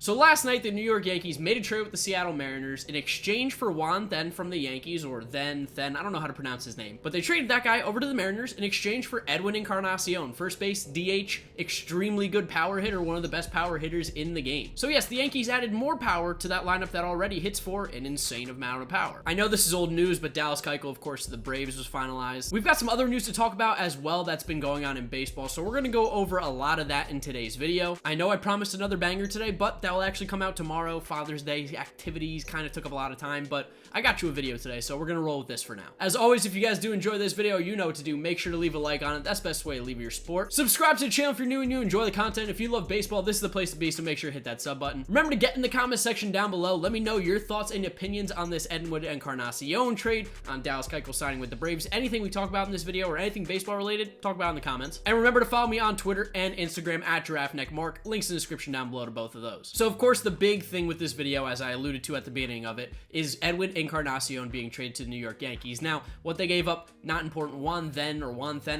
So last night, the New York Yankees made a trade with the Seattle Mariners in exchange for Juan Then from the Yankees, or Then, I don't know how to pronounce his name, but they traded that guy over to the Mariners in exchange for Edwin Encarnacion, first base, DH, extremely good power hitter, one of the best power hitters in the game. So yes, the Yankees added more power to that lineup that already hits for an insane amount of power. I know this is old news, but Dallas Keuchel, of course, to the Braves was finalized. We've got some other news to talk about as well that's been going on in baseball, so we're going to go over a lot of that in today's video. I know I promised another banger today, but that will actually come out tomorrow. Father's Day activities kind of took up a lot of time, but I got you a video today, so we're going to roll with this for now. As always, if you guys do enjoy this video, you know what to do. Make sure to leave a like on it. That's the best way to leave your support. Subscribe to the channel if you're new and you enjoy the content. If you love baseball, this is the place to be, so make sure to hit that sub button. Remember to get in the comment section down below. Let me know your thoughts and opinions on this Edwin Encarnacion trade, on Dallas Keuchel signing with the Braves. Anything we talk about in this video or anything baseball related, talk about in the comments. And remember to follow me on Twitter and Instagram at GiraffeNeckMarc. Links in the description down below to both of those. So of course, the big thing with this video, as I alluded to at the beginning of it, is Edwin Encarnacion being traded to the New York Yankees. Now, what they gave up, not important. Juan Then,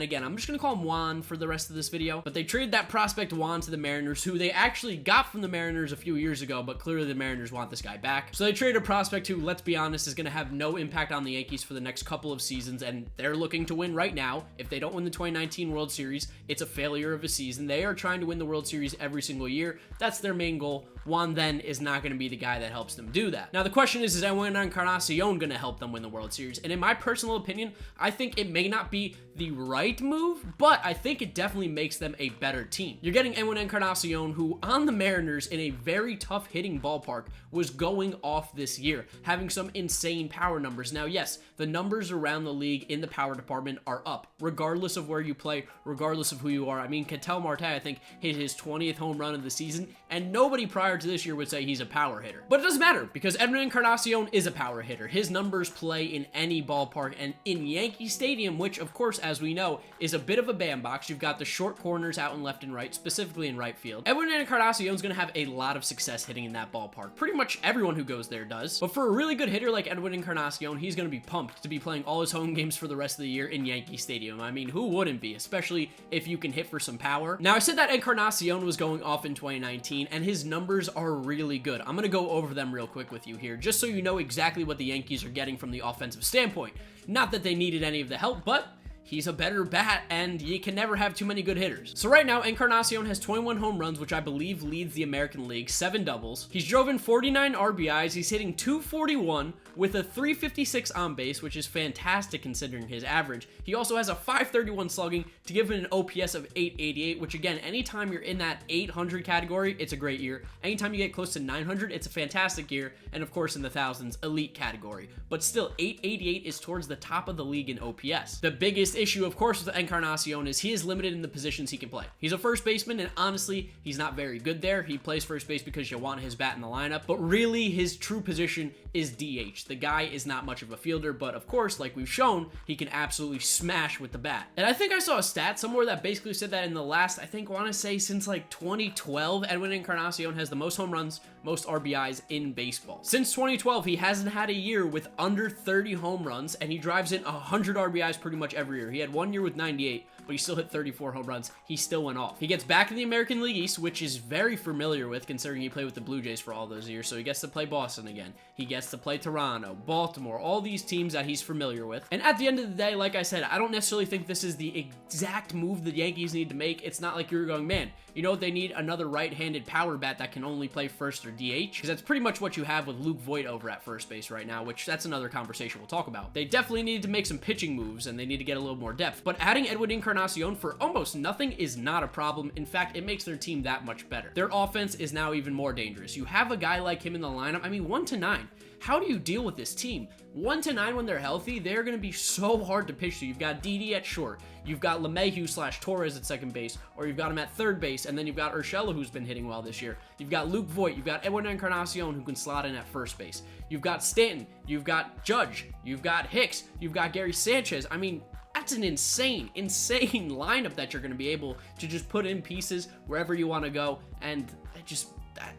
again, I'm just gonna call him Juan for the rest of this video, but they traded that prospect Juan to the Mariners, who they actually got from the Mariners a few years ago, but clearly the Mariners want this guy back. So they traded a prospect who, let's be honest, is gonna have no impact on the Yankees for the next couple of seasons, and they're looking to win right now. If they don't win the 2019 World Series, it's a failure of a season. They are trying to win the World Series every single year. That's their main goal. Juan Then is not going to be the guy that helps them do that. Now, the question is Edwin Encarnacion going to help them win the World Series? And in my personal opinion, I think it may not be the right move, but I think it definitely makes them a better team. You're getting Edwin Encarnacion, who on the Mariners in a very tough hitting ballpark was going off this year, having some insane power numbers. Now, yes, the numbers around the league in the power department are up, regardless of where you play, regardless of who you are. I mean, Ketel Marte, I think, hit his 20th home run of the season, and nobody prior to this year would say he's a power hitter. But it doesn't matter, because Edwin Encarnacion is a power hitter. His numbers play in any ballpark, and in Yankee Stadium, which, of course, as we know, is a bit of a bandbox. You've got the short corners out in left and right, specifically in right field. Edwin Encarnacion is going to have a lot of success hitting in that ballpark. Pretty much everyone who goes there does. But for a really good hitter like Edwin Encarnacion, he's going to be pumped to be playing all his home games for the rest of the year in Yankee Stadium. I mean, who wouldn't be, especially if you can hit for some power? Now, I said that Encarnacion was going off in 2019, and his numbers are really good. I'm going to go over them real quick with you here, just so you know exactly what the Yankees are getting from the offensive standpoint. Not that they needed any of the help, but he's a better bat, and you can never have too many good hitters. So right now, Encarnacion has 21 home runs, which I believe leads the American League, 7 doubles. He's drove in 49 RBIs. He's hitting .241 with a .356 on base, which is fantastic considering his average. He also has a .531 slugging to give him an OPS of .888, which again, anytime you're in that 800 category, it's a great year. Anytime you get close to 900, it's a fantastic year. And of course, in the thousands, elite category. But still, .888 is towards the top of the league in OPS. The biggest issue, of course, with Encarnacion is he is limited in the positions he can play. He's a first baseman, and honestly, he's not very good there. He plays first base because you want his bat in the lineup, but really, his true position is DH. The guy is not much of a fielder, but of course, like we've shown, he can absolutely smash with the bat. And I think I saw a stat somewhere that basically said that in the last, I want to say since like 2012, Edwin Encarnacion has the most home runs, most RBIs in baseball. Since 2012, he hasn't had a year with under 30 home runs, and he drives in 100 RBIs pretty much every year. He had 1 year with 98, but he still hit 34 home runs. He still went off. He gets back in the American League East, which is very familiar with considering he played with the Blue Jays for all those years, so he gets to play Boston again. He gets to play Toronto, Baltimore, all these teams that he's familiar with. And at the end of the day, like I said, I don't necessarily think this is the exact move the Yankees need to make. It's not like you're going, man, you know what they need? Another right-handed power bat that can only play first or DH, because that's pretty much what you have with Luke Voit over at first base right now, which that's another conversation we'll talk about. They definitely need to make some pitching moves, and they need to get a little more depth. But adding Edwin Encarnacion for almost nothing is not a problem. In fact, it makes their team that much better. Their offense is now even more dangerous. You have a guy like him in the lineup. I mean, 1-9. How do you deal with this team? 1-9 when they're healthy, they're going to be so hard to pitch to. You've got Didi at short, you've got LeMahieu / Torres at second base, or you've got him at third base, and then you've got Urshela, who's been hitting well this year. You've got Luke Voit, you've got Edwin Encarnacion, who can slot in at first base. You've got Stanton, you've got Judge, you've got Hicks, you've got Gary Sanchez. I mean, that's an insane lineup that you're going to be able to just put in pieces wherever you want to go, and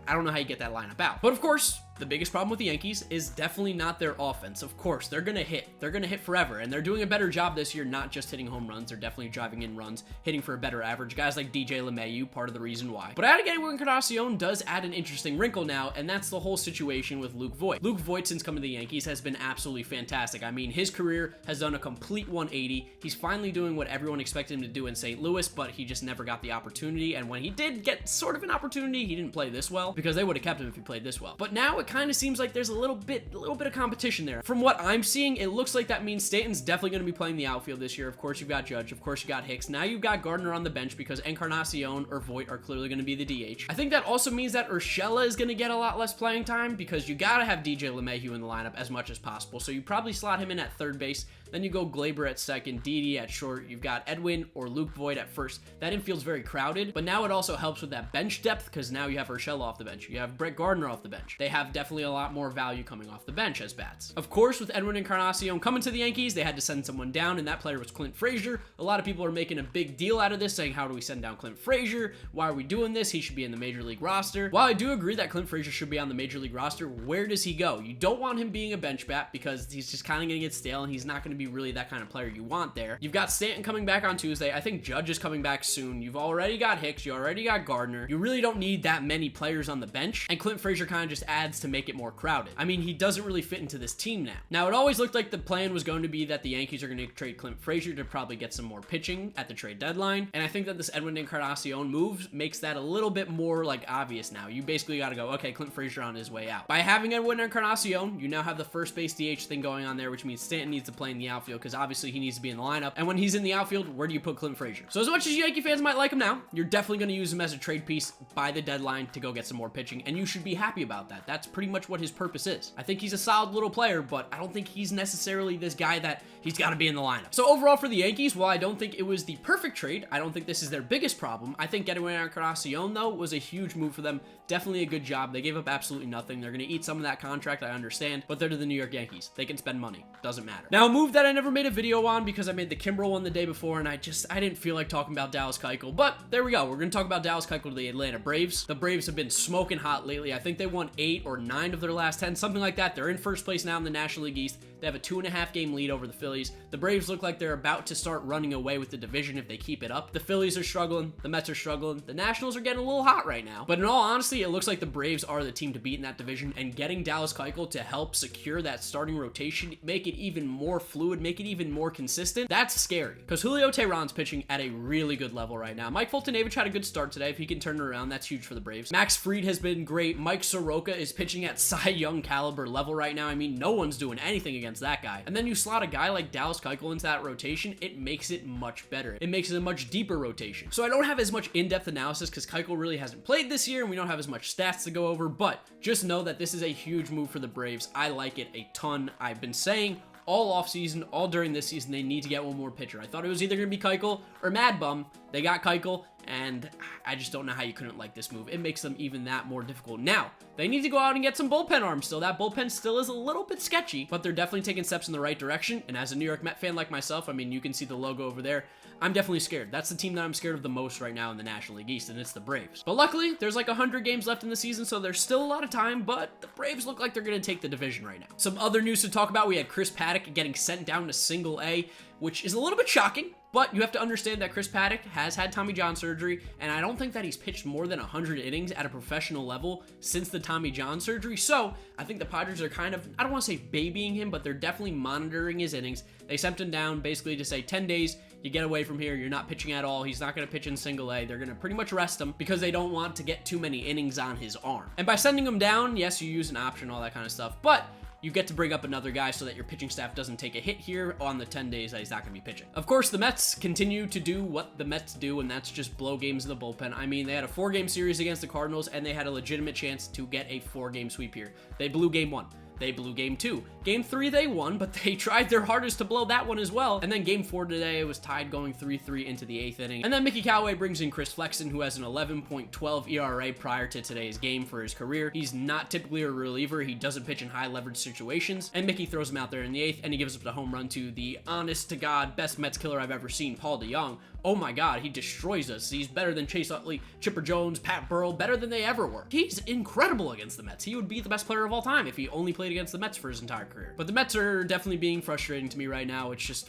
I don't know how you get that lineup out. But of course, The biggest problem with the Yankees is definitely not their offense. Of course, they're gonna hit. They're gonna hit forever, and they're doing a better job this year, not just hitting home runs. They're definitely driving in runs, hitting for a better average. Guys like DJ LeMahieu, part of the reason why. But adding Edwin Encarnacion does add an interesting wrinkle now, and that's the whole situation with Luke Voit. Luke Voit, since coming to the Yankees, has been absolutely fantastic. I mean, his career has done a complete 180. He's finally doing what everyone expected him to do in St. Louis, but he just never got the opportunity, and when he did get sort of an opportunity, he didn't play this well, because they would have kept him if he played this well. But now it kind of seems like there's a little bit of competition there. From what I'm seeing, it looks like that means Stanton's definitely going to be playing the outfield this year. Of course, you've got Judge. Of course, you got Hicks. Now you've got Gardner on the bench because Encarnacion or Voit are clearly going to be the DH. I think that also means that Urshela is going to get a lot less playing time because you got to have DJ LeMahieu in the lineup as much as possible. So you probably slot him in at third base. Then you go Glaber at second, Didi at short. You've got Edwin or Luke Voit at first. That infield's very crowded, but now it also helps with that bench depth because now you have Urshela off the bench. You have Brett Gardner off the bench. They have definitely a lot more value coming off the bench as bats. Of course, with Edwin Encarnacion coming to the Yankees, they had to send someone down, and that player was Clint Frazier. A lot of people are making a big deal out of this, saying, how do we send down Clint Frazier? Why are we doing this? He should be in the major league roster. While I do agree that Clint Frazier should be on the major league roster, where does he go? You don't want him being a bench bat because he's just kind of going to get stale, and he's not going to be really that kind of player you want there. You've got Stanton coming back on Tuesday. I think Judge is coming back soon. You've already got Hicks. You already got Gardner. You really don't need that many players on the bench, and Clint Frazier kind of just adds to make it more crowded. I mean, he doesn't really fit into this team now. Now, it always looked like the plan was going to be that the Yankees are going to trade Clint Frazier to probably get some more pitching at the trade deadline, and I think that this Edwin Encarnacion move makes that a little bit more, like, obvious now. You basically got to go, okay, Clint Frazier on his way out. By having Edwin Encarnacion, you now have the first base DH thing going on there, which means Stanton needs to play in the outfield because obviously he needs to be in the lineup, and when he's in the outfield, where do you put Clint Frazier? So as much as Yankee fans might like him now, you're definitely going to use him as a trade piece by the deadline to go get some more pitching, and you should be happy about that. That's pretty much what his purpose is. I think he's a solid little player, but I don't think he's necessarily this guy that he's got to be in the lineup. So overall for the Yankees, while I don't think it was the perfect trade, I don't think this is their biggest problem. I think Edwin Encarnacion, though, was a huge move for them. Definitely a good job. They gave up absolutely nothing. They're going to eat some of that contract, I understand, but they're to the New York Yankees. They can spend money. Doesn't matter. Now, a move that I never made a video on because I made the Kimbrel one the day before, and I didn't feel like talking about Dallas Keuchel, but there we go. We're going to talk about Dallas Keuchel to the Atlanta Braves. The Braves have been smoking hot lately. I think they won 8 or 9 of their last 10, something like that. They're in first place now in the National League East. They have a 2.5 game lead over the Phillies. The Braves look like they're about to start running away with the division if they keep it up. The Phillies are struggling. The Mets are struggling. The Nationals are getting a little hot right now. But in all honesty, it looks like the Braves are the team to beat in that division, and getting Dallas Keuchel to help secure that starting rotation, make it even more fluid, make it even more consistent, that's scary. Because Julio Teheran's pitching at a really good level right now. Mike Foltynewicz had a good start today. If he can turn it around, that's huge for the Braves. Max Fried has been great. Mike Soroka is pitching at Cy Young caliber level right now. I mean, no one's doing anything against that guy. And then you slot a guy like Dallas Keuchel into that rotation, it makes it much better. It makes it a much deeper rotation. So I don't have as much in-depth analysis because Keuchel really hasn't played this year and we don't have as much stats to go over, but just know that this is a huge move for the Braves. I like it a ton. I've been saying all offseason, all during this season, they need to get one more pitcher. I thought it was either going to be Keuchel or Mad Bum. They got Keuchel, and I just don't know how you couldn't like this move. It makes them even that more difficult. Now, they need to go out and get some bullpen arms still. That bullpen still is a little bit sketchy, but they're definitely taking steps in the right direction, and as a New York Met fan like myself, I mean, you can see the logo over there. I'm definitely scared. That's the team that I'm scared of the most right now in the National League East, and it's the Braves. But luckily, there's like 100 games left in the season, so there's still a lot of time, but the Braves look like they're going to take the division right now. Some other news to talk about, we had Chris Paddock getting sent down to Single A, which is a little bit shocking, but you have to understand that Chris Paddock has had Tommy John surgery, and I don't think that he's pitched more than 100 innings at a professional level since the Tommy John surgery, so I think the Padres are kind of, I don't want to say babying him, but they're definitely monitoring his innings. They sent him down basically to say 10 days, you get away from here, you're not pitching at all, he's not going to pitch in Single A, they're going to pretty much rest him because they don't want to get too many innings on his arm. And by sending him down, yes, you use an option, all that kind of stuff, but you get to bring up another guy so that your pitching staff doesn't take a hit here on the 10 days that he's not going to be pitching. Of course, the Mets continue to do what the Mets do, and that's just blow games in the bullpen. I mean, they had a 4-game series against the Cardinals, and they had a legitimate chance to get a 4-game sweep here. They blew game 1. They blew game 2. Game 3 they won, but they tried their hardest to blow that one as well. And then game 4 today, it was tied going 3-3 into the 8th inning. And then Mickey Callaway brings in Chris Flexen, who has an 11.12 ERA prior to today's game for his career. He's not typically a reliever. He doesn't pitch in high leverage situations. And Mickey throws him out there in the 8th, and he gives up the home run to the honest to God best Mets killer I've ever seen, Paul DeJong. oh my god, he destroys us. He's better than Chase Utley, Chipper Jones, Pat Burrell, better than they ever were. He's incredible against the Mets. He would be the best player of all time if he only played against the Mets for his entire career. But the Mets are definitely being frustrating to me right now. It's just...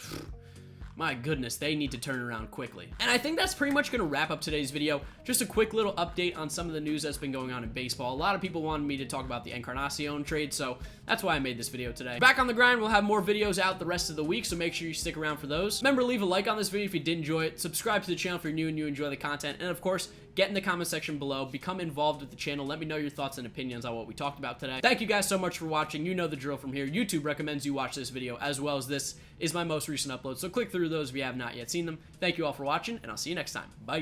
my goodness, they need to turn around quickly. And I think that's pretty much going to wrap up today's video. Just a quick little update on some of the news that's been going on in baseball. A lot of people wanted me to talk about the Encarnacion trade, so that's why I made this video today. Back on the grind, we'll have more videos out the rest of the week, so make sure you stick around for those. Remember, leave a like on this video if you did enjoy it. Subscribe to the channel if you're new and you enjoy the content. And of course, get in the comment section below. Become involved with the channel. Let me know your thoughts and opinions on what we talked about today. Thank you guys so much for watching. You know the drill from here. YouTube recommends you watch this video as well as this is my most recent upload, so click through those if you have not yet seen them. Thank you all for watching, and I'll see you next time. Bye.